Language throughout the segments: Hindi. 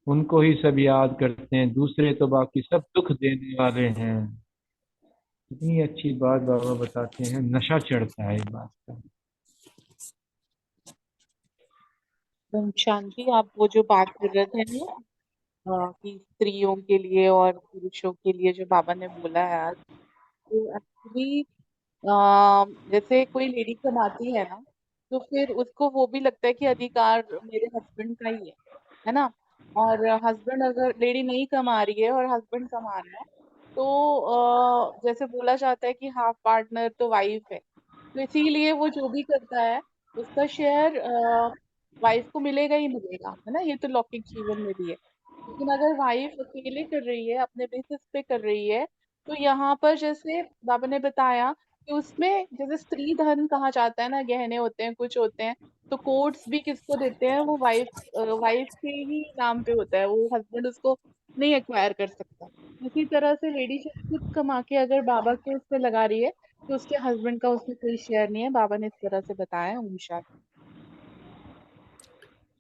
उनको ही सब याद करते हैं, दूसरे तो बाकी सब दुख देने वाले हैं। इतनी अच्छी बात बाबा बताते हैं, नशा चढ़ता है इस बात का। शांति, आप वो जो बात कर रहे थे ना, कि स्त्रियों के लिए और पुरुषों के लिए जो बाबा ने बोला है आज, तो एक्चुअली जैसे कोई लेडी कमाती है ना, तो फिर उसको वो भी लगता है कि अधिकार मेरे हस्बैंड का ही है ना। और हस्बैंड, अगर लेडी नहीं कमा रही है और हस्बैंड कमा रहा है, तो जैसे बोला जाता है कि हाफ पार्टनर तो वाइफ है। तो इसीलिए वो जो भी करता है उसका शेयर वाइफ को मिलेगा ही मिलेगा, है ना। ये तो लौकिक जीवन में भी है। लेकिन अगर वाइफ अकेले कर रही है, अपने बेसिस पे कर रही है, तो यहाँ पर जैसे बाबा ने बताया कि उसमें जैसे स्त्री धन कहा जाता है ना, गहने होते हैं, कुछ होते हैं, तो कोर्ट्स भी किसको देते हैं, वो वाइफ वाइफ के ही नाम पे होता है, वो हस्बैंड उसको नहीं एक्वायर कर सकता। इसी तरह से लेडी जब खुद कमा के अगर बाबा के उसमें लगा रही है, तो उसके हस्बैंड का उसमें कोई शेयर नहीं है। बाबा ने इस तरह से बताया है। ओम शांति।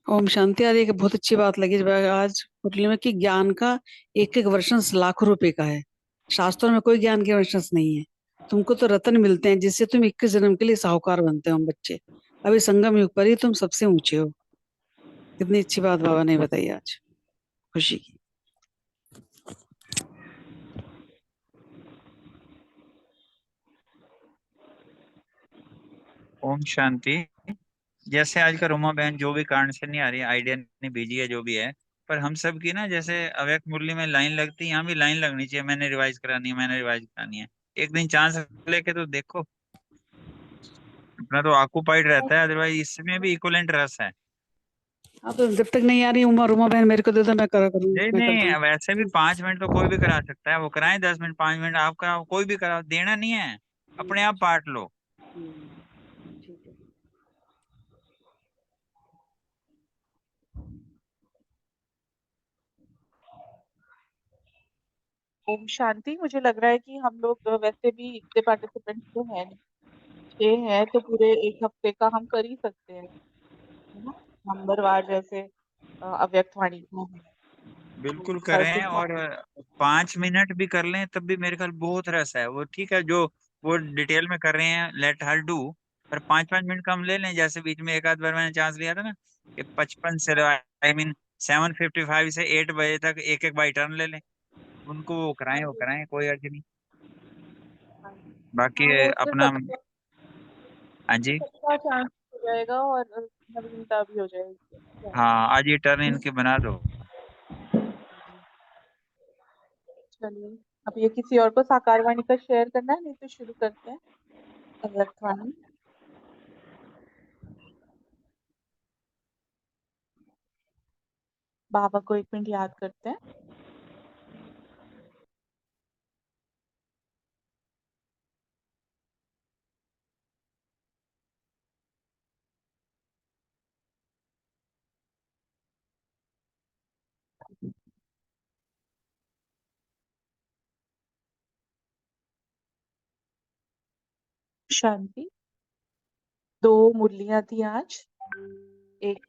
ओम शांति। यार एक बहुत अच्छी बात लगी जब आज मुरली में कि ज्ञान का एक एक वर्षन लाखों रुपए का है। शास्त्रों में कोई ज्ञान के वर्षन नहीं है। तुमको तो रत्न मिलते हैं जिससे तुम 21 जन्म के लिए साहूकार बनते हो हम बच्चे। अभी संगम युग पर ही तुम सबसे ऊंचे हो। कितनी अच्छी बात बाबा ने बताई आज, खुशी की। ओम शांति। जैसे आज का रोमा बहन जो भी कारण से नहीं आ रही, आइडिया नहीं भेजी है जो भी है, पर हम सब की ना जैसे अव्यक्त मुरली में लाइन लगती है, यहाँ भी लाइन लगनी चाहिए। मैंने रिवाइज करानी है, मैंने रिवाइज करानी है। एक दिन चांस लेके तो देखो, अपना तो ऑक्यूपाइड रहता है, अदरवाइज इसमें भी इक्वलेंट रस है। हाँ तो जब तक नहीं आ रही उमा रुमा बहन मेरे को दे दो, मैं करा करूँ, नहीं मैं कर नहीं, दूंगी। वैसे भी 5 मिनट तो कोई भी करा सकता है, वो कराएं 10 मिनट 5 मिनट, आप कराओ, कोई भी कराओ, देना नहीं है, अपने आप बांट लो। ठीक है। ओम शांति। मुझे लग रहा है कि हम लोग वैसे भी इतने पार्टिसिपेंट्स तो है नहीं, 6 हैं, तो पूरे एक हफ्ते का हम कर ही सकते हैं, है ना। नंबरवार जैसे अव्यक्त वाणी को है, बिल्कुल तो कल से करें, और 5 मिनट भी कर लें तब भी मेरे ख्याल बहुत रस है। वो ठीक है जो वो डिटेल में कर रहे हैं, लेट हर डू। पर 5 5 मिनट का हम ले लें, जैसे बीच में एक आध बार मैंने चांस लिया था ना कि 55 से, आई मीन 7:55 से 8 बजे तक एक एक बाई टर्न ले लें, उनको वो कराएं, कोई अर्ज नहीं। बाकी हाँ, वो उसमें अपना। सबका हाँ जी। सबका चांस हो जाएगा और नवीनता भी हो जाएगी। हाँ, आज ये टर्न इनके बना दो। चलिए, अब ये किसी और को साकार वाणी का शेयर करना है, नहीं तो शुरू करते हैं अव्यक्त वाणी। बाबा को एक मिनट याद करते हैं। शांति। 2 मुरलियां थी आज। एक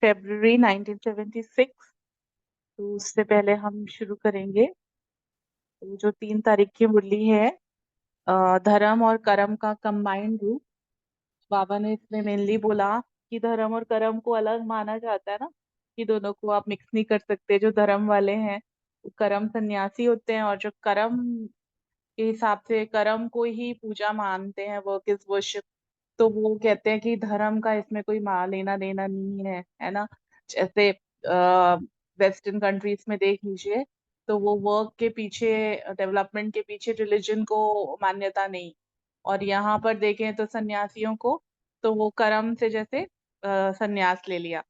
फरवरी 1976, तो उससे पहले हम शुरू करेंगे। तो जो 3 तारीख की मुरली है, धर्म और कर्म का कंबाइंड रूप। बाबा ने इसमें मेनली बोला कि धर्म और कर्म को अलग माना जाता है ना, कि दोनों को आप मिक्स नहीं कर सकते। जो धर्म वाले हैं वो कर्म सन्यासी होते हैं, और जो कर्म के हिसाब से कर्म को ही पूजा मानते हैं, वर्क इज वर्शिप, तो वो कहते हैं कि धर्म का इसमें कोई लेना देना नहीं है ना। जैसे वेस्टर्न कंट्रीज में देख लीजिए, तो वो वर्क के पीछे, डेवलपमेंट के पीछे रिलीजन को मान्यता नहीं। और यहाँ पर देखें तो सन्यासियों को, तो वो कर्म से जैसे सन्यास ले लिया।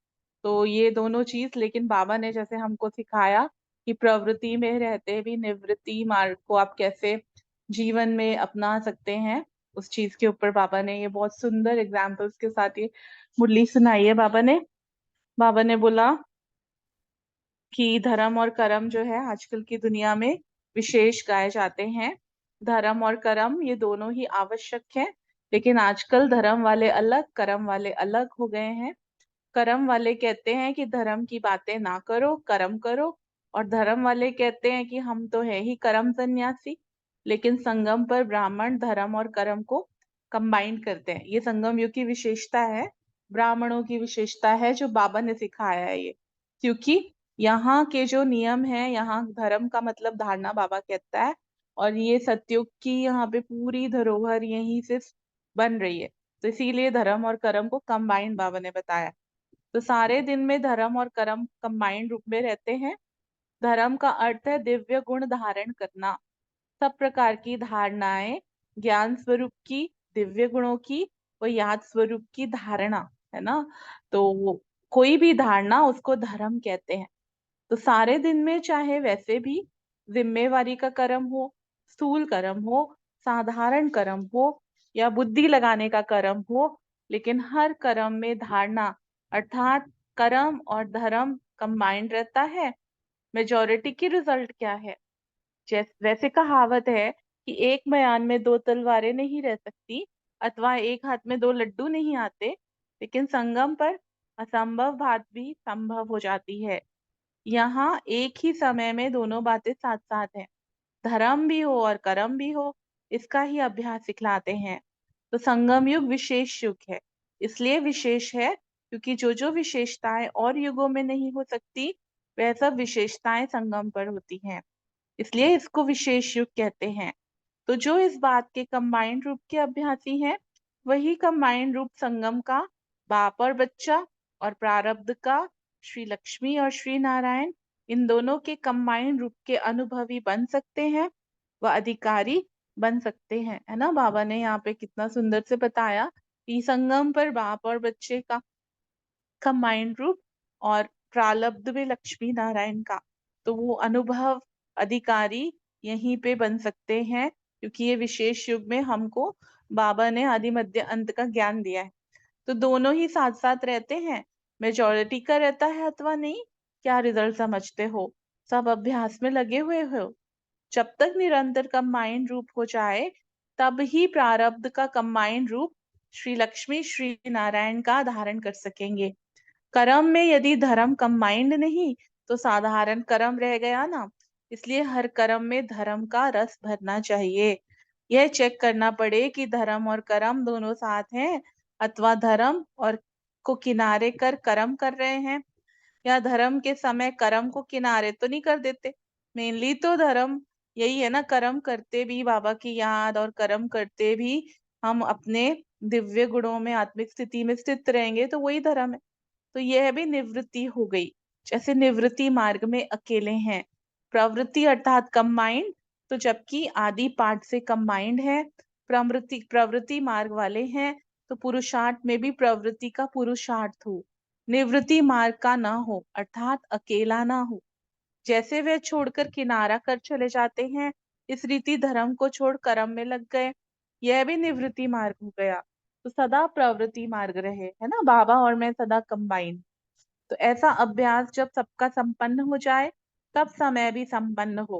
तो ये दोनों चीज, लेकिन बाबा ने जैसे हमको सिखाया कि प्रवृत्ति में रहते भी निवृत्ति मार्ग को आप कैसे जीवन में अपना सकते हैं, उस चीज के ऊपर बाबा ने ये बहुत सुंदर एग्जाम्पल्स के साथ ये मुरली सुनाई है। बाबा ने बोला कि धर्म और कर्म जो है आजकल की दुनिया में विशेष गाए जाते हैं। धर्म और कर्म ये दोनों ही आवश्यक हैं, लेकिन आजकल धर्म वाले अलग, कर्म वाले अलग हो गए हैं। कर्म वाले कहते हैं कि धर्म की बातें ना करो, कर्म करो, और धर्म वाले कहते हैं कि हम तो है ही कर्म सन्यासी। लेकिन संगम पर ब्राह्मण धर्म और कर्म को कंबाइन करते हैं। ये संगम युग की विशेषता है, ब्राह्मणों की विशेषता है, जो बाबा ने सिखाया है ये। क्योंकि यहाँ के जो नियम है, यहाँ धर्म का मतलब धारणा बाबा कहता है, और ये सतयुग की यहाँ पे पूरी धरोहर यहीं से बन रही है। तो इसीलिए धर्म और कर्म को कंबाइन बाबा ने बताया। तो सारे दिन में धर्म और कर्म कंबाइंड रूप में रहते हैं। धर्म का अर्थ है दिव्य गुण धारण करना, सब प्रकार की धारणाएं, ज्ञान स्वरूप की, दिव्य गुणों की, व याद स्वरूप की धारणा, है ना। तो कोई भी धारणा उसको धर्म कहते हैं। तो सारे दिन में चाहे वैसे भी जिम्मेवारी का कर्म हो, स्थूल कर्म हो, साधारण कर्म हो, या बुद्धि लगाने का कर्म हो, लेकिन हर कर्म में धारणा अर्थात कर्म और धर्म कंबाइंड रहता है। मेजॉरिटी की रिजल्ट क्या है? वैसे कहावत है कि एक बयान में दो तलवारें नहीं रह सकती, अथवा एक हाथ में दो लड्डू नहीं आते, लेकिन संगम पर असंभव बात भी संभव हो जाती है। यहाँ एक ही समय में दोनों बातें साथ साथ हैं, धर्म भी हो और कर्म भी हो, इसका ही अभ्यास सिखलाते हैं। तो संगम युग विशेष युग है। इसलिए विशेष है क्योंकि जो जो विशेषताएं और युगों में नहीं हो सकती, वह सब विशेषताएं संगम पर होती हैं। इसलिए इसको विशेष युग कहते हैं। तो जो इस बात के कंबाइंड रूप के अभ्यासी हैं, वही कंबाइंड रूप संगम का बाप और बच्चा, और प्रारब्ध का श्री लक्ष्मी और श्री नारायण, इन दोनों के कंबाइंड रूप के अनुभवी बन सकते हैं, व अधिकारी बन सकते हैं, है ना। बाबा ने यहाँ पे कितना सुंदर से बताया कि संगम पर बाप और बच्चे का माइंड रूप, और प्रालब्ध में लक्ष्मी नारायण का। तो वो अनुभव अधिकारी यहीं पे बन सकते हैं, क्योंकि ये विशेष युग में हमको बाबा ने आदि मध्य अंत का ज्ञान दिया है। तो दोनों ही साथ साथ रहते हैं। मेजॉरिटी का रहता है अथवा नहीं, क्या रिजल्ट समझते हो? सब अभ्यास में लगे हुए हो। जब तक निरंतर कंबाइंड रूप हो जाए, तब ही प्रारब्ध का कंबाइंड रूप श्री लक्ष्मी श्री नारायण का धारण कर सकेंगे। कर्म में यदि धर्म कंबाइंड नहीं, तो साधारण कर्म रह गया ना। इसलिए हर कर्म में धर्म का रस भरना चाहिए। यह चेक करना पड़े कि धर्म और कर्म दोनों साथ हैं, अथवा धर्म और को किनारे कर कर्म कर रहे हैं, या धर्म के समय कर्म को किनारे तो नहीं कर देते। मेनली तो धर्म यही है ना, कर्म करते भी बाबा की याद और कर्म करते भी हम अपने दिव्य गुणों में आत्मिक स्थिति में स्थित रहेंगे, तो वही धर्म है। तो यह भी निवृत्ति हो गई। जैसे निवृत्ति मार्ग में अकेले हैं, प्रवृत्ति अर्थात कंबाइंड, तो जबकि आदि पाठ से कंबाइंड है। प्रवृत्ति प्रवृत्ति मार्ग वाले हैं, तो पुरुषार्थ में भी प्रवृत्ति का पुरुषार्थ हो, निवृत्ति मार्ग का ना हो, अर्थात अकेला ना हो। जैसे वे छोड़कर किनारा कर चले जाते हैं, इस रीति धर्म को छोड़ कर्म में लग गए, यह भी निवृत्ति मार्ग हो गया। तो सदा प्रवृत्ति मार्ग रहे, है ना, बाबा और मैं सदा कंबाइन। तो ऐसा अभ्यास जब सबका संपन्न हो जाए, तब समय भी संपन्न हो,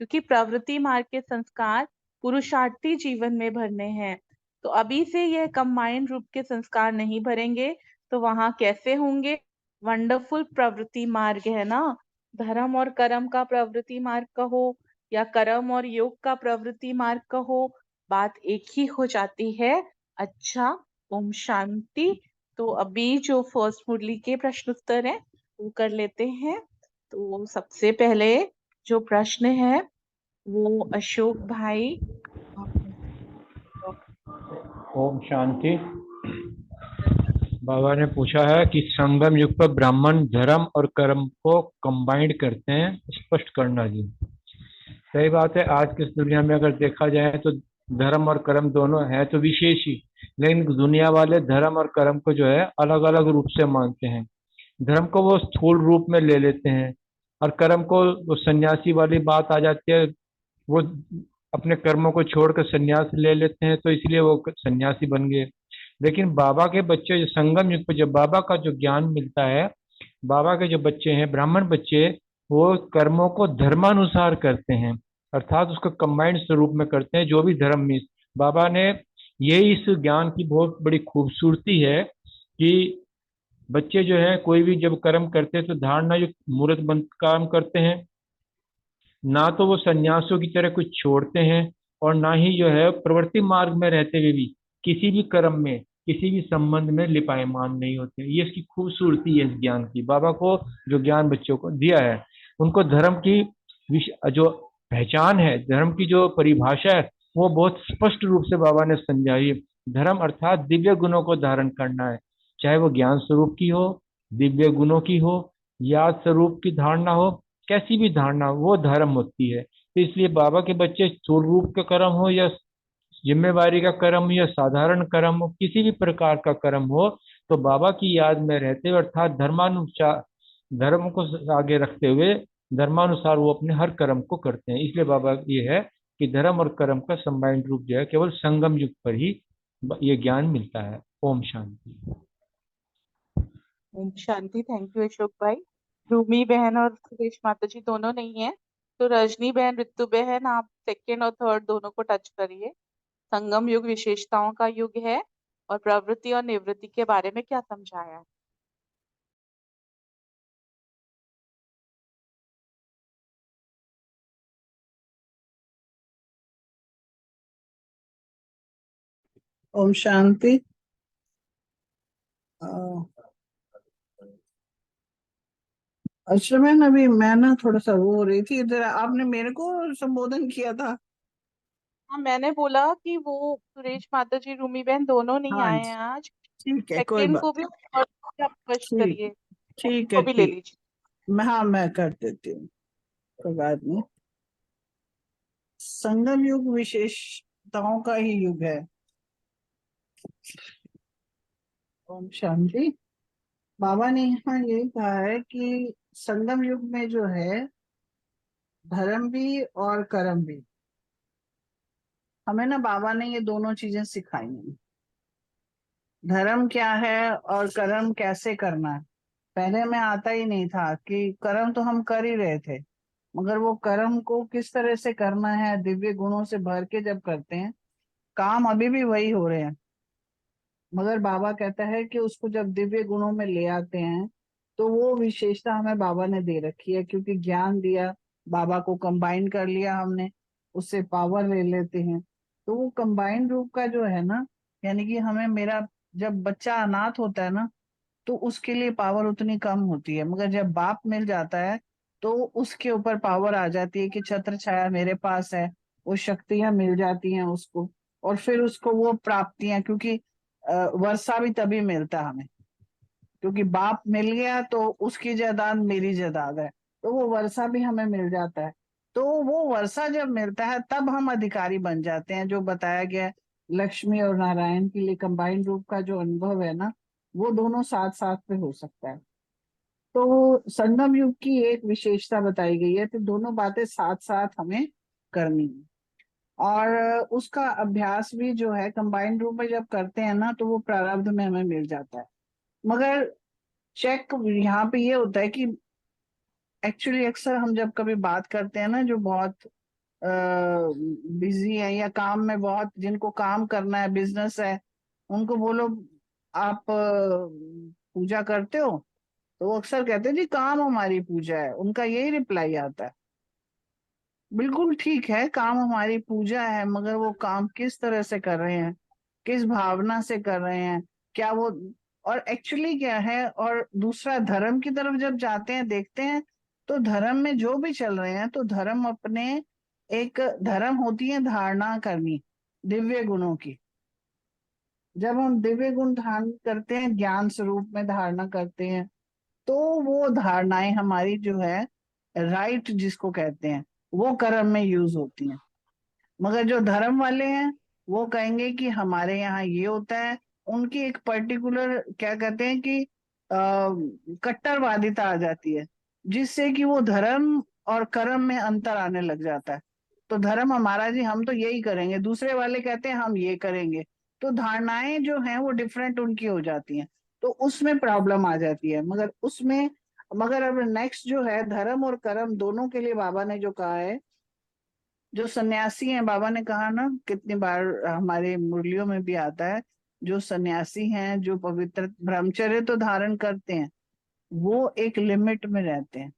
क्योंकि प्रवृत्ति मार्ग के संस्कार पुरुषार्थी जीवन में भरने हैं। तो अभी से यह कंबाइंड रूप के संस्कार नहीं भरेंगे, तो वहां कैसे होंगे? वंडरफुल प्रवृत्ति मार्ग है ना। धर्म और कर्म का प्रवृत्ति मार्ग कहो, या कर्म और योग का प्रवृत्ति मार्ग कहो, बात एक ही हो जाती है। अच्छा, ओम शांति। तो अभी जो फर्स्ट मुरली के प्रश्न उत्तर है वो कर लेते हैं। तो सबसे पहले जो प्रश्न है वो अशोक भाई। ओम शांति। बाबा ने पूछा है कि संगम युग पर ब्राह्मण धर्म और कर्म को कंबाइंड करते हैं, स्पष्ट करना जी। सही बात है, आज की इस दुनिया में अगर देखा जाए तो धर्म और कर्म दोनों है तो विशेष ही, लेकिन दुनिया वाले धर्म और कर्म को जो है अलग अलग रूप से मानते हैं। धर्म को वो स्थूल रूप में ले लेते हैं, और कर्म को वो सन्यासी वाली बात आ जाती है, वो अपने कर्मों को छोड़कर सन्यास ले लेते हैं, तो इसलिए वो सन्यासी बन गए। लेकिन बाबा के बच्चे जो संगम युग पे जब बाबा का जो ज्ञान मिलता है, बाबा के जो बच्चे हैं ब्राह्मण बच्चे, वो कर्मों को धर्मानुसार करते हैं, अर्थात उसको कंबाइंड स्वरूप में करते हैं, जो भी धर्म में। बाबा ने ये इस ज्ञान की बहुत बड़ी खूबसूरती है कि बच्चे जो है कोई भी जब कर्म करते हैं तो धारणा युक्त मूर्त बंद काम करते हैं। ना तो वो सन्यासियों की तरह कुछ छोड़ते हैं, और ना ही जो है प्रवृत्ति मार्ग में रहते हुए भी किसी भी कर्म में, किसी भी संबंध में लिपायमान नहीं होते। ये इसकी खूबसूरती है इस ज्ञान की। बाबा को जो ज्ञान बच्चों को दिया है, उनको धर्म की जो पहचान है, धर्म की जो परिभाषा है, वो बहुत स्पष्ट रूप से बाबा ने समझाई है। धर्म अर्थात दिव्य गुणों को धारण करना है, चाहे वो ज्ञान स्वरूप की हो, दिव्य गुणों की हो, याद स्वरूप की धारणा हो, कैसी भी धारणा हो, वो धर्म होती है। तो इसलिए बाबा के बच्चे स्थूल रूप का कर्म हो या जिम्मेवारी का कर्म हो या साधारण कर्म हो, किसी भी प्रकार का कर्म हो, तो बाबा की याद में रहते हुए अर्थात धर्मानुसार, धर्म को आगे रखते हुए धर्मानुसार वो अपने हर कर्म को करते हैं। इसलिए बाबा ये है कि धर्म और कर्म का संबाइंड रूप जो है केवल संगम युग पर ही ये ज्ञान मिलता है। ओम शांति। ओम शांति। थैंक यू अशोक भाई। रूमी बहन और सुरेश माता जी दोनों नहीं है, तो रजनी बहन, रितु बहन, आप सेकंड और थर्ड दोनों को टच करिए। संगम युग विशेषताओं का युग है और प्रवृत्ति और निवृत्ति के बारे में क्या समझाया है। ओम शांति। अच्छा मैम, अभी मैं ना थोड़ा सा वो हो रही थी इधर, आपने मेरे को संबोधन किया था। हाँ, मैंने बोला कि वो सुरेश माता जी, रूमी बहन दोनों नहीं हाँ आए जी, हैं आज। ठीक है, कोई सेकंड बात। को भी और आप स्पष्ट ठीक, करिए, ठीक है, को भी ले ठीक। लीजिए। हाँ, मैं कर देती हूँ, कोई बात नहीं। संगम युग विशेषताओं का ही युग है। ओम शांति। बाबा ने यहाँ ये कहा है कि संगम युग में जो है धर्म भी और कर्म भी, हमें ना बाबा ने ये दोनों चीजें सिखाई हैं। धर्म क्या है और कर्म कैसे करना है। पहले हमें आता ही नहीं था कि कर्म तो हम कर ही रहे थे, मगर वो कर्म को किस तरह से करना है, दिव्य गुणों से भर के जब करते हैं, काम अभी भी वही हो रहे हैं, मगर बाबा कहता है कि उसको जब दिव्य गुणों में ले आते हैं तो वो विशेषता हमें बाबा ने दे रखी है, क्योंकि ज्ञान दिया, बाबा को कंबाइन कर लिया हमने, उससे पावर ले लेते हैं। तो वो कंबाइंड रूप का जो है ना, यानी कि हमें, मेरा जब बच्चा अनाथ होता है ना, तो उसके लिए पावर उतनी कम होती है, मगर जब बाप मिल जाता है तो उसके ऊपर पावर आ जाती है कि छत्र छाया मेरे पास है, वो शक्तियां मिल जाती हैं उसको। और फिर उसको वो प्राप्तियां, क्योंकि वर्षा भी तभी मिलता है हमें, क्योंकि बाप मिल गया तो उसकी जायदाद मेरी जायदाद है, तो वो वर्षा भी हमें मिल जाता है। तो वो वर्षा जब मिलता है तब हम अधिकारी बन जाते हैं, जो बताया गया है। लक्ष्मी और नारायण के लिए कंबाइंड रूप का जो अनुभव है ना, वो दोनों साथ साथ में हो सकता है। तो संगम युग की एक विशेषता बताई गई है, तो दोनों बातें साथ साथ हमें करनी है। और उसका अभ्यास भी जो है कंबाइंड रूप में जब करते हैं ना, तो वो प्रारब्ध में हमें मिल जाता है। मगर चेक यहाँ पे ये होता है कि एक्चुअली अक्सर हम जब कभी बात करते हैं ना, जो बहुत बिजी है या काम में बहुत, जिनको काम करना है, बिजनेस है, उनको बोलो आप पूजा करते हो, तो वो अक्सर कहते हैं जी काम हमारी पूजा है, उनका यही रिप्लाई आता है। बिल्कुल ठीक है, काम हमारी पूजा है, मगर वो काम किस तरह से कर रहे हैं, किस भावना से कर रहे हैं, क्या वो, और एक्चुअली क्या है। और दूसरा, धर्म की तरफ जब जाते हैं, देखते हैं, तो धर्म में जो भी चल रहे हैं, तो धर्म अपने, एक धर्म होती है धारणा करनी दिव्य गुणों की। जब हम दिव्य गुण धारण करते हैं, ज्ञान स्वरूप में धारणा करते हैं, तो वो धारणाएं हमारी जो है राइट जिसको कहते हैं, वो कर्म में यूज होती हैं। मगर जो धर्म वाले हैं, वो कहेंगे कि हमारे यहाँ ये होता है। उनकी एक पर्टिकुलर क्या कहते हैं कि कट्टरवादिता आ जाती है, जिससे कि वो धर्म और कर्म में अंतर आने लग जाता है। तो धर्म हमारा जी, हम तो यही करेंगे, दूसरे वाले कहते हैं हम ये करेंगे, तो धारणाएं जो हैं वो डिफरेंट उनकी हो जाती हैं, तो उसमें प्रॉब्लम आ जाती है। मगर अब नेक्स्ट जो है, धर्म और कर्म दोनों के लिए बाबा ने जो कहा है, जो सन्यासी हैं, बाबा ने कहा ना, कितनी बार हमारे मुरलियों में भी आता है, जो सन्यासी हैं, जो पवित्र ब्रह्मचर्य तो धारण करते हैं, वो एक लिमिट में रहते हैं।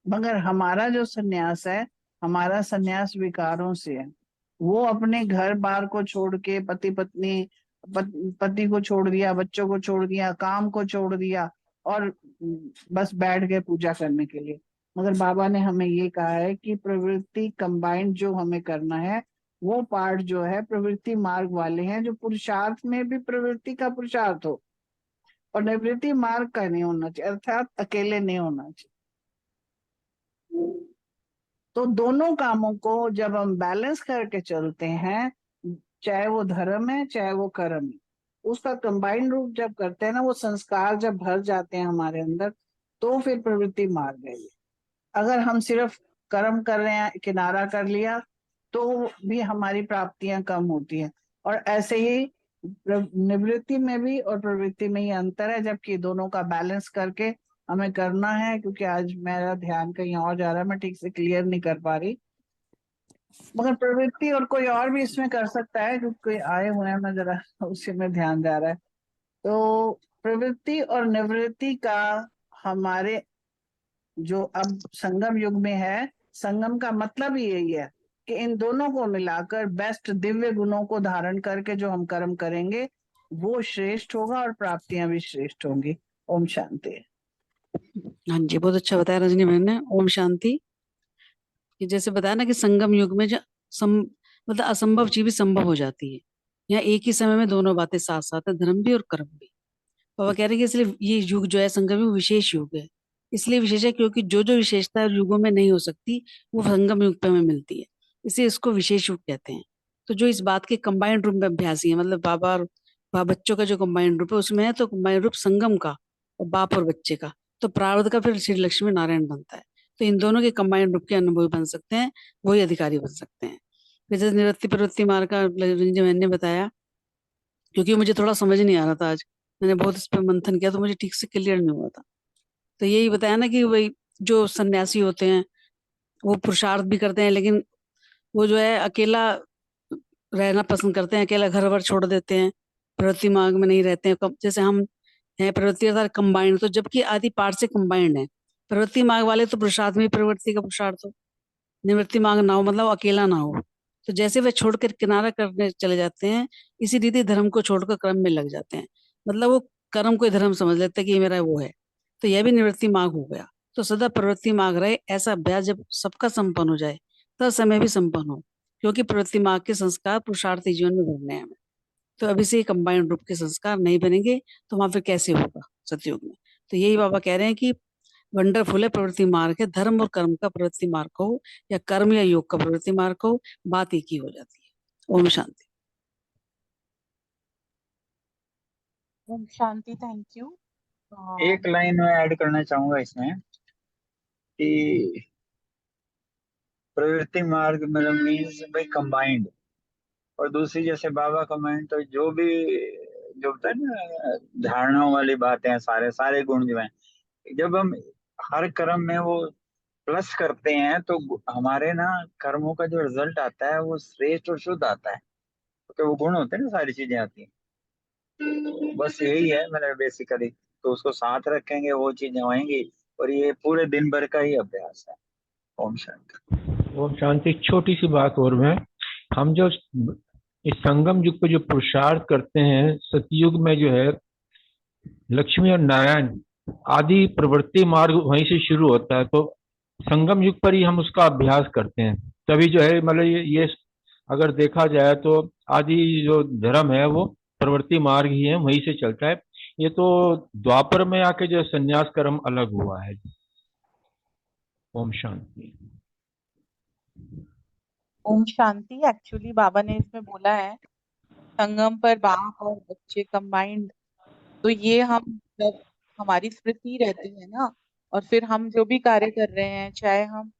मगर हमारा जो सन्यास है, हमारा सन्यास विकारों से है। वो अपने घर बार को छोड़ के, पति पत्नी, पति को छोड़ दिया, बच्चों को छोड़ दिया, काम को छोड़ दिया, और बस बैठ गए पूजा करने के लिए। मगर बाबा ने हमें ये कहा है कि प्रवृत्ति कंबाइंड जो हमें करना है, वो पार्ट जो है प्रवृत्ति मार्ग वाले हैं, जो पुरुषार्थ में भी प्रवृत्ति का पुरुषार्थ हो और निवृत्ति मार्ग का नहीं होना चाहिए, अर्थात अकेले नहीं होना चाहिए। तो दोनों कामों को जब हम बैलेंस करके चलते हैं, चाहे वो धर्म है चाहे वो कर्म है, उसका कंबाइंड रूप जब करते हैं ना, वो संस्कार जब भर जाते हैं हमारे अंदर, तो फिर प्रवृत्ति मार्ग है ये। अगर हम सिर्फ कर्म कर रहे हैं, किनारा कर लिया, तो भी हमारी प्राप्तियां कम होती हैं। और ऐसे ही निवृत्ति में भी और प्रवृत्ति में ही अंतर है, जबकि दोनों का बैलेंस करके हमें करना है। क्योंकि आज मेरा ध्यान कहीं और जा रहा है, मैं ठीक से क्लियर नहीं कर पा रही। मगर प्रवृत्ति और कोई और भी इसमें कर सकता है, क्योंकि कोई आए हुए हैं, मैं जरा उसी में ध्यान जा रहा है। तो प्रवृत्ति और निवृत्ति का हमारे जो अब संगम युग में है, संगम का मतलब ही यही है कि इन दोनों को मिलाकर बेस्ट दिव्य गुणों को धारण करके जो हम कर्म करेंगे, वो श्रेष्ठ होगा और प्राप्तियां भी श्रेष्ठ होंगी। ओम शांति। हाँ जी, बहुत अच्छा बताया रजनी बहन ने। ओम शांति। कि जैसे बताया ना कि संगम युग में जो मतलब असंभव चीज भी संभव हो जाती है। यहाँ एक ही समय में दोनों बातें साथ साथ है, धर्म भी और कर्म भी। बाबा कह रहे हैं कि इसलिए ये युग जो है संगम युग विशेष युग है। इसलिए विशेष है क्योंकि जो जो विशेषता युगों में नहीं हो सकती, वो संगम युग पे हमें मिलती है। इसलिए इसको विशेष युग कहते हैं। तो जो इस बात के कंबाइंड रूप में अभ्यासी है, मतलब बाबा और बच्चों का जो कंबाइंड रूप है उसमें है, तो कंबाइंड रूप संगम का और बाप और बच्चे का, तो प्रारब्ध का फिर श्री लक्ष्मी नारायण बनता है। तो इन दोनों के कंबाइंड रूप के अनुभवी बन सकते हैं, वही अधिकारी बन सकते हैं। फिर जैसे निवृत्ति प्रवृत्ति मार्ग का मैंने बताया, क्योंकि मुझे थोड़ा समझ नहीं आ रहा था आज, मैंने बहुत इस पर मंथन किया तो मुझे ठीक से क्लियर नहीं हुआ था। तो यही बताया ना कि वही जो सन्यासी होते हैं वो पुरुषार्थ भी करते हैं, लेकिन वो जो है अकेला रहना पसंद करते हैं, अकेला घर वर छोड़ देते हैं, प्रवृत्ति मार्ग में नहीं रहते हैं। जैसे हम हैं प्रवृत्ति अर्थात कंबाइंड, तो जबकि आदि पार्ट से कंबाइंड है। प्रवृत्ति मार्ग वाले तो पुरुषार्थ में प्रवृत्ति का पुरुषार्थ हो, निवृत्ति मार्ग ना हो, मतलब अकेला ना हो। तो जैसे वे छोड़कर किनारा करने चले जाते हैं, इसी रीति धर्म को छोड़कर कर्म में लग जाते हैं। मतलब वो कर्म को धर्म समझ लेते हैं कि ये मेरा वो है। तो यह भी निवृत्ति मार्ग हो गया। तो सदा प्रवृत्ति मार्ग रहे, ऐसा अभ्यास जब सबका संपन्न हो जाए, तब समय भी संपन्न हो। क्योंकि प्रवृत्ति मार्ग के संस्कार पुरुषार्थी जीवन में भरने हैं हमें। तो अभी से कंबाइंड रूप के संस्कार नहीं बनेंगे तो वहां फिर कैसे होगा सतयुग में। तो यही बाबा कह रहे हैं कि वंडरफुल है प्रवृत्ति मार्ग है, धर्म और कर्म का प्रवृत्ति मार्ग हो या कर्म या योग का प्रवृत्ति मार्ग हो, बात एक ही हो जाती है। ओम शांति। ओम शांति, थैंक यू। एक लाइन में ऐड करना चाहूंगा इसमें कि प्रवृत्ति मार्ग मतलब मीन्स भाई कंबाइंड, और दूसरी जैसे बाबा कमेंट, तो जो भी जो होता है ना धारणाओं वाली बातें हैं, सारे सारे गुण जो हैं, जब हम हर कर्म में वो प्लस करते हैं तो हमारे ना कर्मों का जो रिजल्ट आता है वो श्रेष्ठ और शुद्ध आता है, क्योंकि वो गुण होते हैं ना, सारी चीजें आती हैं। बस यही है मतलब बेसिकली, तो उसको साथ रखेंगे वो चीजें आएंगी, और ये पूरे दिन भर का ही अभ्यास है। ओम शांति। ओम शांति। छोटी सी बात और में, हम जो इस संगम युग पे जो पुरुषार्थ करते हैं, सतयुग में जो है लक्ष्मी और नारायण आदि प्रवृत्ति मार्ग वहीं से शुरू होता है। तो संगम युग पर ही हम उसका अभ्यास करते हैं। तभी जो है मतलब ये अगर देखा जाए तो आदि जो धर्म है वो प्रवृत्ति मार्ग ही है, वहीं से चलता है। ये तो द्वापर में आके जो संन्यास कर्म अलग हुआ है। ओम शांति। ओम शांति। एक्चुअली बाबा ने इसमें बोला है संगम पर बाप और बच्चे कंबाइंड। तो ये हम जब हमारी स्मृति रहती है ना, और फिर हम जो भी कार्य कर रहे हैं, चाहे हम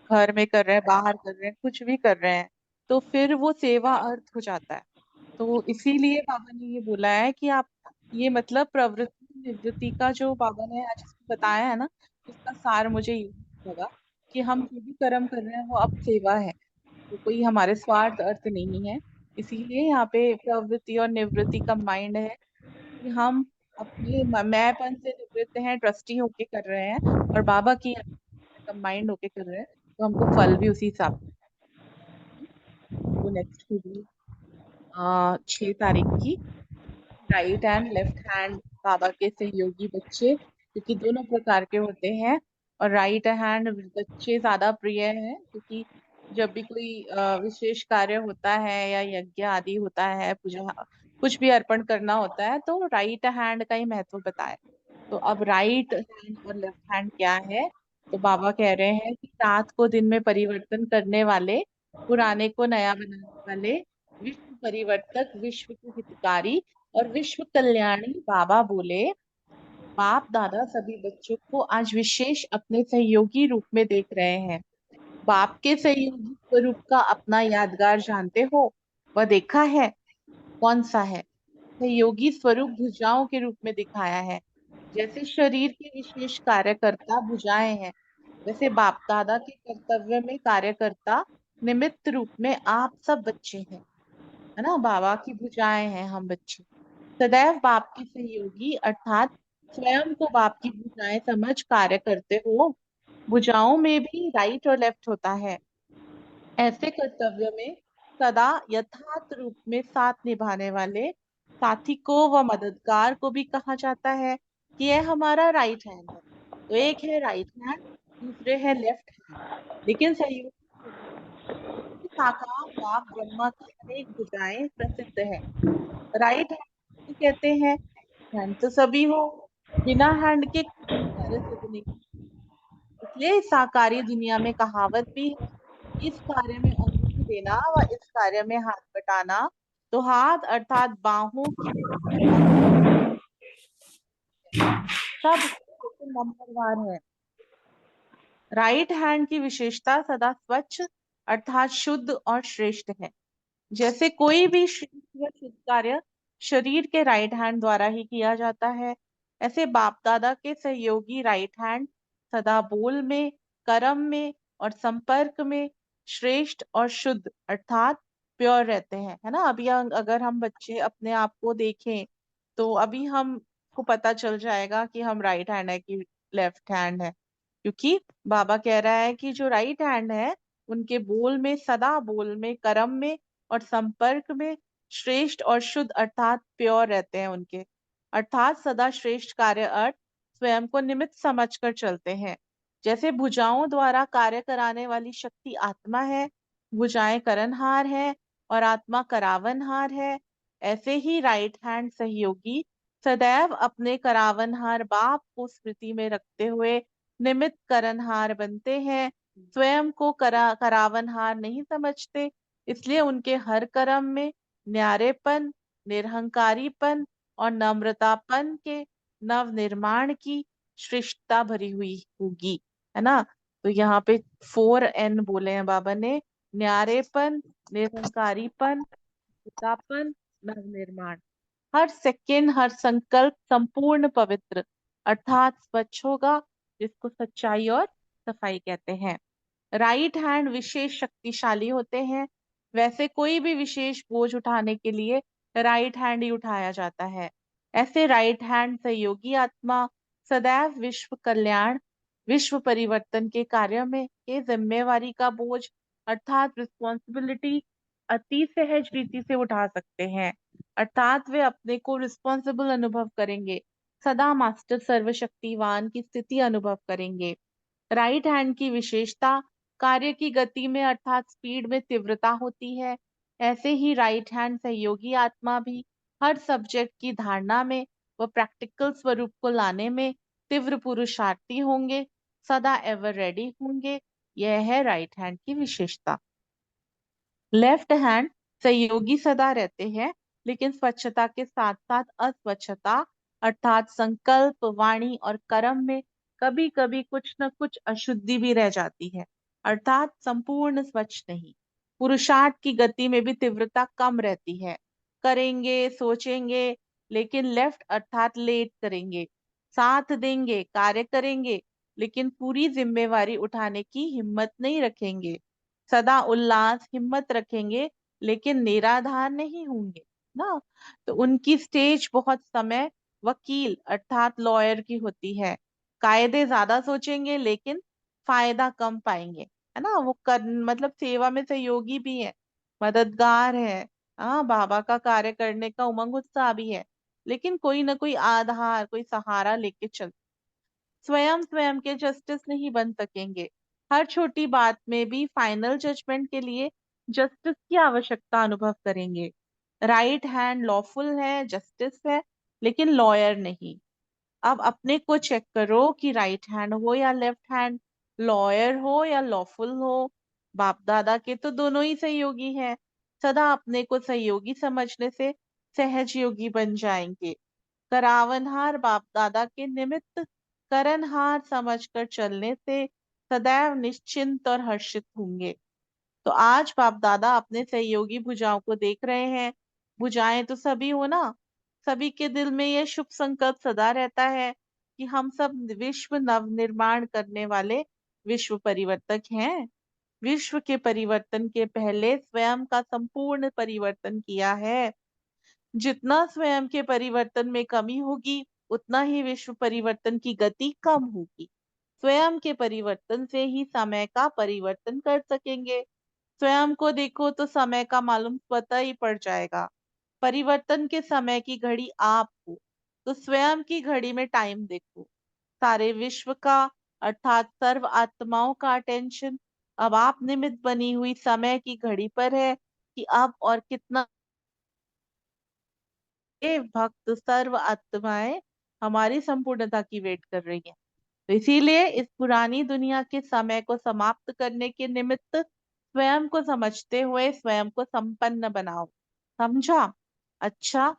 घर में कर रहे हैं, बाहर कर रहे हैं, कुछ भी कर रहे हैं, तो फिर वो सेवा अर्थ हो जाता है। तो इसीलिए बाबा ने ये बोला है कि आप ये मतलब प्रवृत्ति निवृत्ति का जो बाबा ने आज बताया है ना, उसका सार मुझे ये लगा कि हम जो भी कर्म कर रहे हैं वो अब सेवा है, तो कोई हमारे स्वार्थ अर्थ नहीं है। इसीलिए यहाँ पे प्रवृत्ति और निवृत्ति कंबाइंड है कि हम अपने मैंपन से निवृत्त हैं, ट्रस्टी होके कर रहे हैं, और बाबा की कंबाइंड होके कर रहे हैं, तो हमको फल भी उसी हिसाब से। तो नेक्स्ट होगी 6 तारीख की, राइट एंड लेफ्ट हैंड बाबा के सहयोगी बच्चे, क्योंकि दोनों प्रकार के होते हैं। और राइट हैंड बच्चे ज्यादा प्रिय है, क्योंकि जब भी कोई विशेष कार्य होता है या यज्ञ आदि होता है, पूजा कुछ भी अर्पण करना होता है, तो राइट हैंड का ही महत्व बताए। तो अब राइट हैंड और लेफ्ट हैंड क्या है? तो बाबा कह रहे हैं कि रात को दिन में परिवर्तन करने वाले, पुराने को नया बनाने वाले, विश्व परिवर्तक, विश्व के हितकारी और विश्व कल्याणी बाबा बोले, बाप दादा सभी बच्चों को आज विशेष अपने सहयोगी रूप में देख रहे हैं। बाप के सहयोगी स्वरूप का अपना यादगार जानते हो? वह देखा है? कौन सा है? सहयोगी स्वरूप भुजाओं के रूप में दिखाया है। जैसे शरीर के विशेष कार्यकर्ता भुजाएं हैं, वैसे बाप दादा के कर्तव्य में कार्यकर्ता निमित्त रूप में आप सब बच्चे हैं, है ना? बाबा की भुजाएं हैं हम बच्चे। सदैव बाप के सहयोगी अर्थात स्वयं को बाप की भुजाएं समझ कार्य करते हो। भुजाओं में भी राइट और लेफ्ट होता है। ऐसे कर्तव्य में सदा यथार्थ रूप में साथ निभाने वाले साथी को व मददगार को भी कहा जाता है कि यह हमारा राइट हैंड है। तो एक है राइट हैंड, दूसरे है लेफ्ट हैंड। लेकिन सहयोग की शाखा बाप ब्रह्मा की अनेक भुजाएं प्रसिद्ध है। राइट हैंड कहते हैं, हैंड तो सभी हो, बिना हैंड के कार्य सिद्ध नहीं। इसलिए साकारी दुनिया में कहावत भी है, इस कार्य में अंगूठी देना व इस कार्य में हाथ बटाना। तो हाथ अर्थात बाहों की सब नंबरवार है। राइट हैंड की विशेषता सदा स्वच्छ अर्थात शुद्ध और श्रेष्ठ है। जैसे कोई भी श्रेष्ठ व शुद्ध कार्य शरीर के राइट हैंड द्वारा ही किया जाता है, ऐसे बाप दादा के सहयोगी राइट हैंड सदा बोल में, कर्म में और संपर्क में श्रेष्ठ और शुद्ध अर्थात प्योर रहते हैं, है ना? अभी अगर हम बच्चे अपने आप को देखें, तो अभी हमको पता चल जाएगा कि हम राइट हैंड है कि लेफ्ट हैंड है, क्योंकि बाबा कह रहा है कि जो राइट हैंड है उनके बोल में, सदा बोल में, कर्म में और संपर्क में श्रेष्ठ और शुद्ध अर्थात प्योर रहते हैं उनके, अर्थात सदा श्रेष्ठ कार्य अर्थ स्वयं को निमित्त समझकर चलते हैं। जैसे भुजाओं द्वारा कार्य कराने वाली शक्ति आत्मा है, भुजाएं करनहार है और आत्मा करावनहार है, ऐसे ही राइट हैंड सहयोगी सदैव अपने करावनहार बाप को स्मृति में रखते हुए निमित्त करनहार बनते हैं। स्वयं को करावनहार नहीं समझते, इसलिए उनके हर कर्म में न्यारेपन, निरहंकारीपन और नम्रतापन के नव निर्माण की श्रेष्ठता भरी हुई होगी, है ना? तो यहाँ पे 4N बोले हैं बाबा ने, न्यारेपन, निरहंकारीपन, नम्रतापन, नव निर्माण। हर सेकेंड, हर संकल्प संपूर्ण पवित्र अर्थात स्वच्छ होगा, जिसको सच्चाई और सफाई कहते हैं। राइट हैंड विशेष शक्तिशाली होते हैं। वैसे कोई भी विशेष बोझ उठाने के लिए राइट हैंड ही उठाया जाता है। ऐसे राइट हैंड सहयोगी आत्मा सदैव विश्व कल्याण, विश्व परिवर्तन के कार्य में के जिम्मेवारी का बोझ अर्थात रिस्पॉन्सिबिलिटी अति सहज रीति से उठा सकते हैं, अर्थात वे अपने को रिस्पॉन्सिबल अनुभव करेंगे, सदा मास्टर सर्वशक्तिवान की स्थिति अनुभव करेंगे। राइट हैंड की विशेषता कार्य की गति में अर्थात स्पीड में तीव्रता होती है। ऐसे ही राइट हैंड सहयोगी आत्मा भी हर सब्जेक्ट की धारणा में व प्रैक्टिकल स्वरूप को लाने में तीव्र पुरुषार्थी होंगे, सदा एवर रेडी होंगे। यह है राइट हैंड की विशेषता। लेफ्ट हैंड सहयोगी सदा रहते हैं, लेकिन स्वच्छता के साथ साथ अस्वच्छता अर्थात संकल्प, वाणी और कर्म में कभी कभी कुछ न कुछ अशुद्धि भी रह जाती है, अर्थात संपूर्ण स्वच्छ नहीं। पुरुषार्थ की गति में भी तीव्रता कम रहती है, करेंगे सोचेंगे, लेकिन लेफ्ट अर्थात लेट करेंगे, साथ देंगे, कार्य करेंगे, लेकिन पूरी जिम्मेवारी उठाने की हिम्मत नहीं रखेंगे। सदा उल्लास हिम्मत रखेंगे, लेकिन निराधार नहीं होंगे ना। तो उनकी स्टेज बहुत समय वकील अर्थात लॉयर की होती है। कायदे ज्यादा सोचेंगे लेकिन फायदा कम पाएंगे, है ना। वो कर मतलब सेवा में सहयोगी भी है, मददगार है। हाँ, बाबा का कार्य करने का उमंग उत्साह भी है, लेकिन कोई ना कोई आधार, कोई सहारा लेके चल। स्वयं स्वयं के जस्टिस नहीं बन सकेंगे। हर छोटी बात में भी फाइनल जजमेंट के लिए जस्टिस की आवश्यकता अनुभव करेंगे। राइट हैंड लॉफुल है, जस्टिस है, लेकिन लॉयर नहीं। अब अपने को चेक करो कि राइट हैंड हो या लेफ्ट हैंड, लॉयर हो या लॉफुल हो। बाप दादा के तो दोनों ही सहयोगी हैं। सदा अपने को सहयोगी समझने से सहज योगी बन जाएंगे। करावनहार बाप दादा के निमित्त करनहार समझकर चलने से सदैव निश्चिंत और हर्षित होंगे। तो आज बाप दादा अपने सहयोगी भुजाओं को देख रहे हैं। भुजाएं तो सभी हो ना, सभी के दिल में यह शुभ संकल्प सदा रहता है कि हम सब विश्व नव निर्माण करने वाले विश्व परिवर्तक हैं। विश्व के परिवर्तन के पहले स्वयं का संपूर्ण परिवर्तन किया है। जितना स्वयं के परिवर्तन में कमी होगी, उतना ही विश्व परिवर्तन की गति कम होगी। स्वयं के परिवर्तन से ही समय का परिवर्तन कर सकेंगे। स्वयं को देखो तो समय का मालूम पता ही पड़ जाएगा। परिवर्तन के समय की घड़ी आप हो, तो स्वयं की घड़ी में टाइम देखो। सारे विश्व का अर्थात सर्व आत्माओं का अटेंशन अब आप निमित्त बनी हुई समय की घड़ी पर है कि अब और कितना भक्त सर्व आत्माएं हमारी संपूर्णता की वेट कर रही हैं। तो इसीलिए इस पुरानी दुनिया के समय को समाप्त करने के निमित्त स्वयं को समझते हुए स्वयं को संपन्न बनाओ। समझा? अच्छा,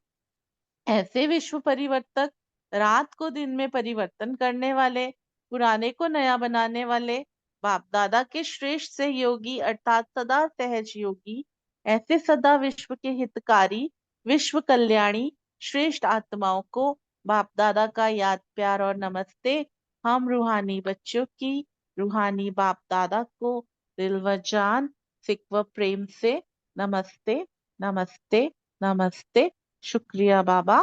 ऐसे विश्व परिवर्तक, रात को दिन में परिवर्तन करने वाले, पुराने को नया बनाने वाले, बाप दादा के श्रेष्ठ सहयोगी अर्थात सदा सहज योगी, ऐसे सदा विश्व के हितकारी, विश्व कल्याणी श्रेष्ठ आत्माओं को बाप दादा का याद प्यार और नमस्ते। हम रूहानी बच्चों की रूहानी बाप दादा को दिल व जान सिक व प्रेम से नमस्ते, नमस्ते, नमस्ते। शुक्रिया बाबा।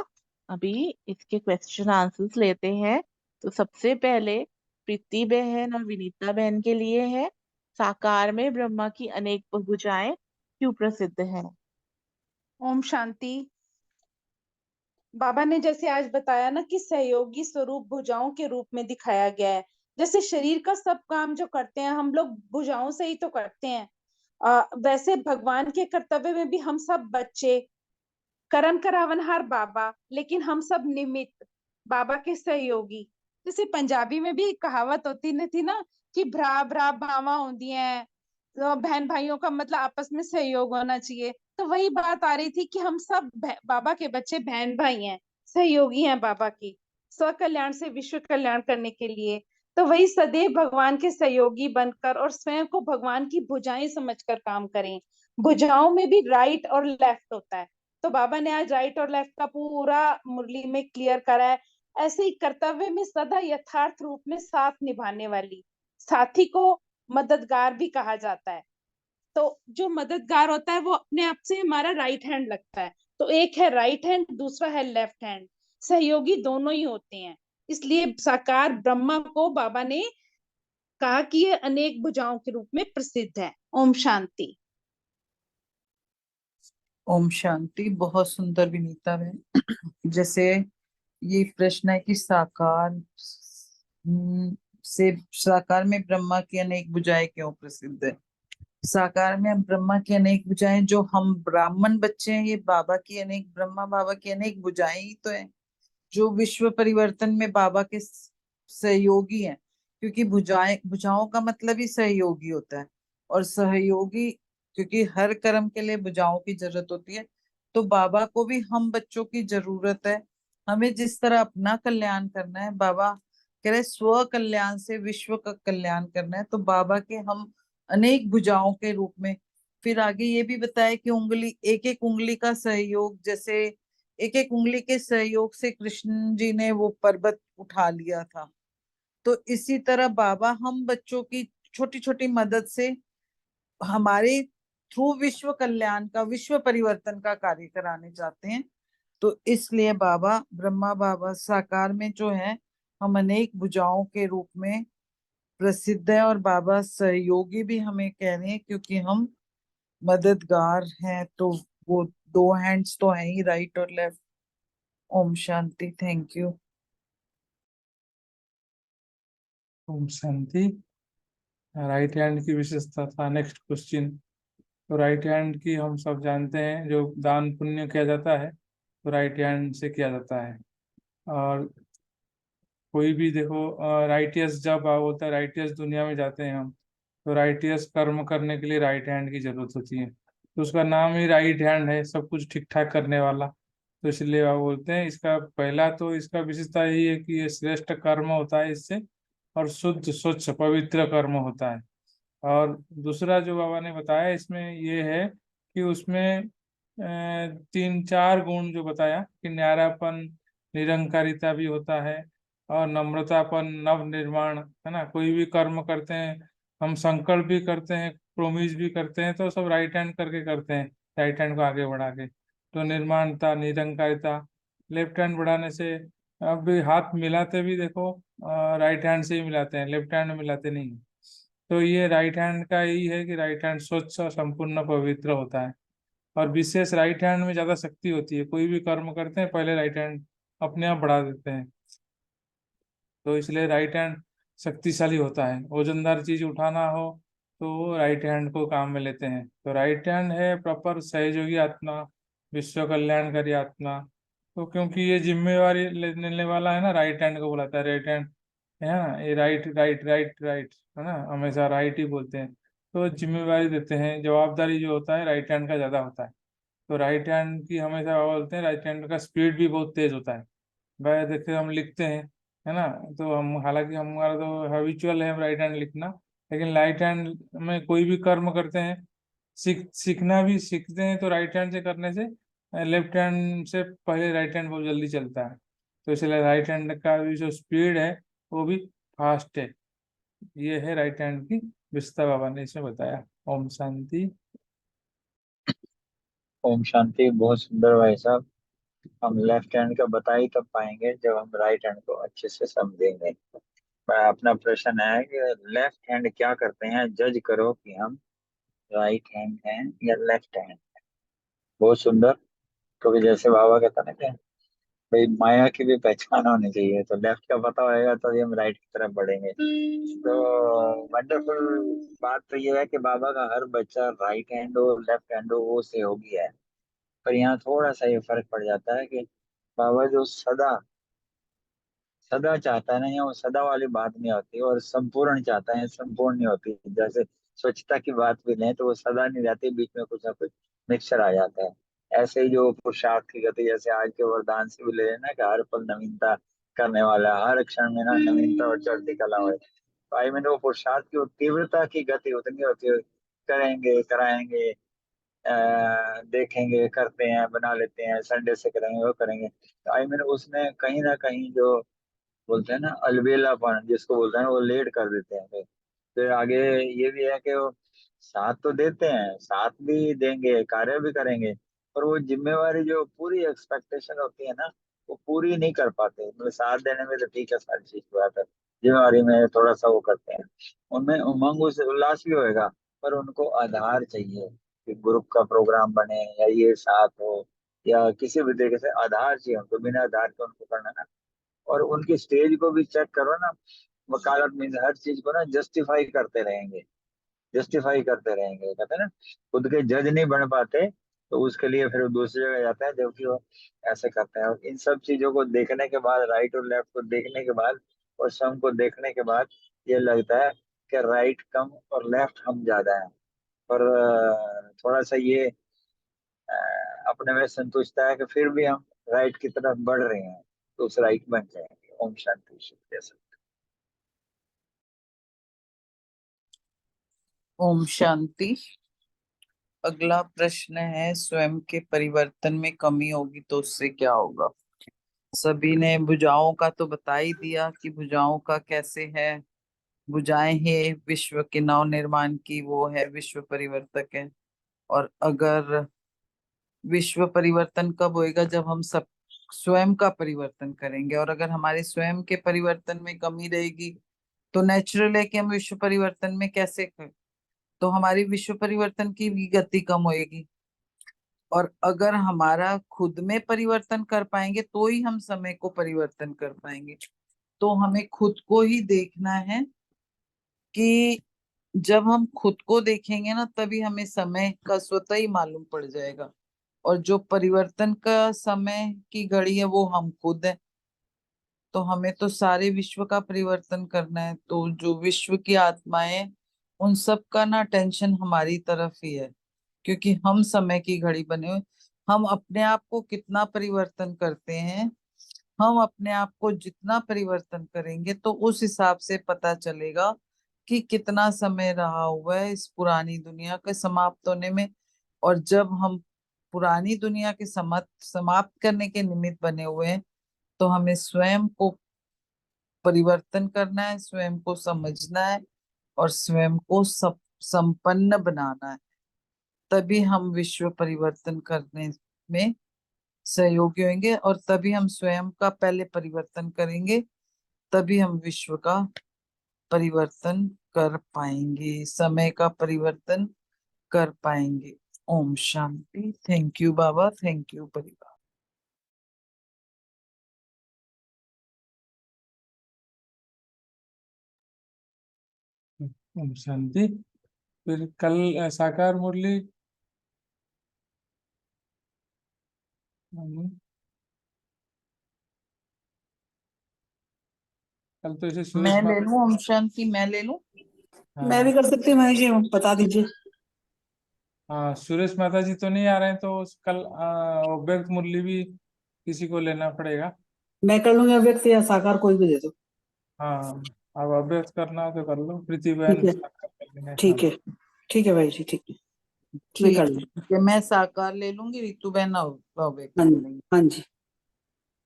अभी इसके क्वेश्चन आंसर्स लेते हैं। तो सबसे पहले प्रीति बहन और विनीता बहन के लिए है, साकार में ब्रह्मा की अनेक भुजाएं क्यों प्रसिद्ध हैं? ओम शांति। बाबा ने जैसे आज बताया ना कि सहयोगी स्वरूप भुजाओं के रूप में दिखाया गया है। जैसे शरीर का सब काम जो करते हैं हम लोग भुजाओं से ही तो करते हैं। वैसे भगवान के कर्तव्य में भी हम सब बच्चे, करण करावनहार बाबा, लेकिन हम सब निमित्त, बाबा के सहयोगी। जैसे पंजाबी में भी एक कहावत होती न थी ना कि भरा भरा बावा होती है, तो बहन भाइयों का मतलब आपस में सहयोग होना चाहिए। तो वही बात आ रही थी कि हम सब बाबा के बच्चे बहन भाई हैं, सहयोगी हैं बाबा की, स्व कल्याण से विश्व कल्याण करने के लिए। तो वही सदैव भगवान के सहयोगी बनकर और स्वयं को भगवान की भुजाएं समझकर काम करें। भुजाओं में भी राइट और लेफ्ट होता है, तो बाबा ने आज राइट और लेफ्ट का पूरा मुरली में क्लियर करा है। ऐसे ही कर्तव्य में सदा यथार्थ रूप में साथ निभाने वाली, साथी को मददगार भी कहा जाता है। तो जो मददगार होता है वो अपने आप से हमारा राइट हैंड लगता है। तो एक है राइट हैंड, दूसरा है लेफ्ट हैंड, सहयोगी दोनों ही होते हैं। इसलिए साकार ब्रह्मा को बाबा ने कहा कि ये अनेक भुजाओं के रूप में प्रसिद्ध है। ओम शांति। ओम शांति। बहुत सुंदर विनीता बहन। जैसे ये प्रश्न है कि साकार में ब्रह्मा की अनेक भुजाएं क्यों प्रसिद्ध है। साकार में ब्रह्मा की अनेक भुजाएं, जो हम ब्राह्मण बच्चे हैं, ये बाबा की अनेक, ब्रह्मा बाबा की अनेक भुजाएं ही तो है जो विश्व परिवर्तन में बाबा के सहयोगी हैं। क्योंकि भुजाओं का मतलब ही सहयोगी होता है, और सहयोगी, क्योंकि हर कर्म के लिए भुजाओं की जरूरत होती है, तो बाबा को भी हम बच्चों की जरूरत है। हमें जिस तरह अपना कल्याण करना है, बाबा कह रहे स्व कल्याण से विश्व का कल्याण करना है, तो बाबा के हम अनेक भुजाओं के रूप में। फिर आगे ये भी बताया कि एक एक उंगली का सहयोग, जैसे एक एक उंगली के सहयोग से कृष्ण जी ने वो पर्वत उठा लिया था, तो इसी तरह बाबा हम बच्चों की छोटी छोटी मदद से हमारे थ्रू विश्व कल्याण का, विश्व परिवर्तन का कार्य कराने चाहते हैं। तो इसलिए बाबा, ब्रह्मा बाबा साकार में जो है हम अनेक भुजाओं के रूप में प्रसिद्ध है, और बाबा सहयोगी भी हमें कह रहे हैं क्योंकि हम मददगार हैं। तो वो दो हैंड्स तो हैं ही, राइट और लेफ्ट। ओम शांति। Thank you. ओम शांति। राइट हैंड की विशेषता था नेक्स्ट क्वेश्चन। तो राइट हैंड की हम सब जानते हैं, जो दान पुण्य किया जाता है तो राइट हैंड से किया जाता है। और कोई भी देखो, राइटियस जब होता है, राइटियस दुनिया में जाते हैं हम, तो राइटियस कर्म करने के लिए राइट हैंड की जरूरत होती है। तो उसका नाम ही राइट हैंड है, सब कुछ ठीक ठाक करने वाला। तो इसलिए आप बोलते हैं, इसका पहला तो इसका विशेषता यही है कि ये श्रेष्ठ कर्म होता है इससे, और शुद्ध स्वच्छ पवित्र कर्म होता है। और दूसरा जो बाबा ने बताया इसमें ये है कि उसमें 3-4 गुण जो बताया कि न्यारापन, निरंकारिता भी होता है, और नम्रतापन, नव निर्माण, है ना। कोई भी कर्म करते हैं हम, संकल्प भी करते हैं, प्रोमिस भी करते हैं, तो सब राइट हैंड करके करते हैं, राइट हैंड को आगे बढ़ा के। तो निर्माणता, निरंकारिता, लेफ्ट हैंड बढ़ाने से, अब हाथ मिलाते भी देखो राइट हैंड से ही मिलाते हैं, लेफ्ट हैंड मिलाते नहीं हैं। तो ये राइट हैंड का यही है कि राइट हैंड स्वच्छ और संपूर्ण पवित्र होता है। और विशेष राइट हैंड में ज्यादा शक्ति होती है, कोई भी कर्म करते हैं पहले राइट हैंड अपने आप बढ़ा देते हैं। तो इसलिए राइट हैंड शक्तिशाली होता है। वजनदार चीज उठाना हो तो राइट हैंड को काम में लेते हैं। तो राइट हैंड है प्रॉपर सहयोगी आत्मा, विश्व कल्याणकारी आत्मा। तो क्योंकि ये जिम्मेवारी लेने वाला है ना, राइट हैंड को बुलाता है राइट हैंड, है ना। ये राइट राइट राइट राइट, है ना, हमेशा राइट ही बोलते हैं। तो जिम्मेवारी देते हैं, जवाबदारी जो होता है राइट हैंड का ज्यादा होता है। तो राइट हैंड की हमेशा बोलते हैं, राइट हैंड का स्पीड भी बहुत तेज होता है। भाई देखिए हम लिखते हैं, है ना, तो हम, हालांकि हमारा तो हैबिचुअल है राइट हैंड लिखना, लेकिन राइट हैंड में कोई भी कर्म करते हैं, सीखना भी सीखते हैं तो राइट हैंड से करने से लेफ्ट हैंड से पहले राइट हैंड बहुत जल्दी चलता है। तो इसलिए राइट हैंड का भी जो स्पीड है वो भी फास्ट है। ये है राइट हैंड की विशेषता, बाबा ने इसमें बताया। ओम शांति। ओम शांति। बहुत सुंदर भाई साहब। हम लेफ्ट हैंड का बता ही तब पाएंगे जब हम राइट हैंड को अच्छे से समझेंगे। मैं, अपना प्रश्न है कि लेफ्ट हैंड क्या करते हैं, जज करो कि हम राइट हैंड हैं या लेफ्ट हैंड। बहुत सुंदर। क्योंकि जैसे बाबा कहता ना कि भाई माया की भी पहचान होनी चाहिए, तो लेफ्ट का पता होएगा तो हम राइट की तरफ बढ़ेंगे। तो वंडरफुल बात तो ये है कि बाबा का हर बच्चा राइट हैंड हो लेफ्ट हैंड हो वो सहयोगी है। पर यहाँ थोड़ा सा ये फर्क पड़ जाता है कि बाबा जो सदा सदा चाहता है ना, यहाँ वो सदा वाली बात नहीं होती, और संपूर्ण चाहता है, संपूर्ण नहीं होती। जैसे स्वच्छता की बात भी लें तो वो सदा नहीं रहती, बीच में कुछ ना कुछ मिक्सचर आ जाता है। ऐसे ही जो पुरुषार्थ की गति, जैसे आज के वरदान से भी ले लेना कि हर पल नवीनता करने वाला है, हर क्षण में ना नवीनता और चढ़ती कला हो। तो आई मैंने वो पुरुषार्थ की वो तीव्रता की गति उतनी होती है, करेंगे कराएंगे, देखेंगे करते हैं बना लेते हैं, संडे से करेंगे वो करेंगे। तो आई मीन उसमें कहीं ना कहीं जो बोलते हैं ना अलबेलापन जिसको बोलते हैं, वो लेट कर देते हैं। फिर आगे ये भी है कि वो साथ तो देते हैं, साथ भी देंगे, कार्य भी करेंगे, पर वो जिम्मेवारी जो पूरी एक्सपेक्टेशन होती है ना, वो पूरी नहीं कर पाते। मतलब साथ देने में तो ठीक है, सारी चीज की बात है, जिम्मेवारी में थोड़ा सा वो करते हैं। उनमें उमंग उल्लास भी होएगा, पर उनको आधार चाहिए कि ग्रुप का प्रोग्राम बने या ये साथ हो या किसी भी तरीके से आधार चाहिए उनको। बिना आधार के उनको करना ना, और उनकी स्टेज को भी चेक करो ना, वकालत में हर चीज को ना जस्टिफाई करते रहेंगे, जस्टिफाई करते रहेंगे। कहते हैं ना, खुद के जज नहीं बन पाते तो उसके लिए फिर वो दूसरी जगह जाता है, जबकि वो ऐसे करते हैं। और इन सब चीजों को देखने के बाद, राइट और लेफ्ट को देखने के बाद और सम को देखने के बाद, ये लगता है कि राइट कम और लेफ्ट हम ज्यादा है। पर थोड़ा सा ये अपने में संतुष्टता है कि फिर भी हम राइट की तरफ बढ़ रहे हैं, तो उस राइट बन जाएंगे। ओम शांति। शुक्रिया सर। ओम शांति। अगला प्रश्न है, स्वयं के परिवर्तन में कमी होगी तो उससे क्या होगा। सभी ने भुजाओं का तो बता ही दिया कि भुजाओं का कैसे है। भुजाएं है विश्व के नव निर्माण की, वो है विश्व परिवर्तक है। और अगर विश्व परिवर्तन कब होएगा, जब हम सब स्वयं का परिवर्तन करेंगे। और अगर हमारे स्वयं के परिवर्तन में कमी रहेगी तो नेचुरल है कि हम विश्व परिवर्तन में कैसे कर, तो हमारी विश्व परिवर्तन की भी गति कम होएगी। और अगर हमारा खुद में परिवर्तन कर पाएंगे तो ही हम समय को परिवर्तन कर पाएंगे। तो हमें खुद को ही देखना है कि जब हम खुद को देखेंगे ना, तभी हमें समय का स्वतः ही मालूम पड़ जाएगा। और जो परिवर्तन का समय की घड़ी है वो हम खुद है। तो हमें तो सारे विश्व का परिवर्तन करना है। तो जो विश्व की आत्माएं, उन सब का ना टेंशन हमारी तरफ ही है, क्योंकि हम समय की घड़ी बने हुए। हम अपने आप को कितना परिवर्तन करते हैं, हम अपने आप को जितना परिवर्तन करेंगे तो उस हिसाब से पता चलेगा कि कितना समय रहा हुआ है इस पुरानी दुनिया के समाप्त होने में। और जब हम पुरानी दुनिया के समाप्त करने के निमित्त बने हुए हैं, तो हमें स्वयं को परिवर्तन करना है, स्वयं को समझना है और स्वयं को सब संपन्न बनाना है। तभी हम विश्व परिवर्तन करने में सहयोगी होंगे, और तभी हम स्वयं का पहले परिवर्तन करेंगे, तभी हम विश्व का परिवर्तन कर पाएंगे, समय का परिवर्तन कर पाएंगे। ओम शांति। थैंक यू बाबा, थैंक यू परिवार। ओम शांति। फिर कल साकार मुरली कल तो इसे सुरेश मैं ले माता। लूं ओम शांति, मैं ले लूं? मैं भी कर सकती हूँ मनीष जी, बता दीजिए। हाँ, सुरेश माता जी तो नहीं आ रहे हैं, तो कल अव्यक्त मुरली भी किसी को लेना पड़ेगा। मैं कर लूंगी, व्यक्ति या साकार कोई भी दे दो। हाँ, अब अभ्यस्त करना हो तो कर लो, प्रीति ठीक बहन है, साकार कर लेंगे। हाँ, ठीक है, ठीक है भाई जी, ठीक है, मैं ठीक कर लूँ। ठीक है, मैं साकार ले लूंगी, रितु बहन अव्यक्त हाँ ले जी, लेंगे। हाँ जी,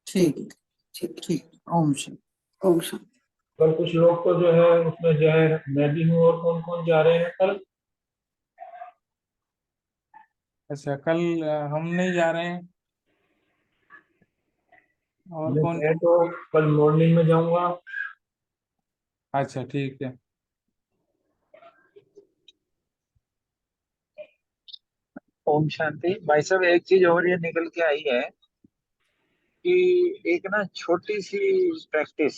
ठीक ठीक है, ठीक है। ठीक। ओम शांति। ओम शांति। कल कुछ लोग तो जो है उसमें जो है मैं भी हूँ, और कौन कौन जा रहे हैं कल? अच्छा, कल हम नहीं जा रहे हैं, और कौन? मैं तो कल मॉर्निंग में जाऊंगा। अच्छा, ठीक है। ओम शांति। भाई साहब, एक चीज और ये निकल के आई है कि एक ना छोटी सी प्रैक्टिस,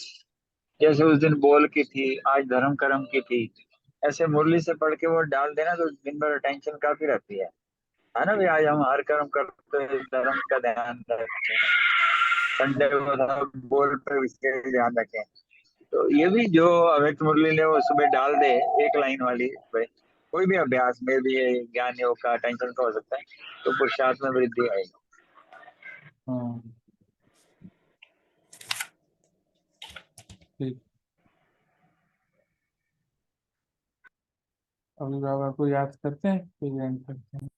जैसे उस दिन बोल की थी, आज धर्म कर्म की थी, ऐसे मुरली से पढ़ के वो डाल देना तो दिन भर टेंशन काफी रहती है ना भाई। आज हम हर कर्म करते हैं, धर्म का ध्यान रखते हैं, संडे को सब बोल पे विशेष ध्यान रखें। तो ये भी जो अव्यक्त मुरली ने वो सुबह डाल दे, एक लाइन वाली भाई, कोई भी अभ्यास में भी ज्ञान योग का टेंशन का हो सकता है, तो पुरुषार्थ में वृद्धि आएगी। हाँ, ठीक। अभी बाबा को याद करते हैं, फिर एंड करते हैं।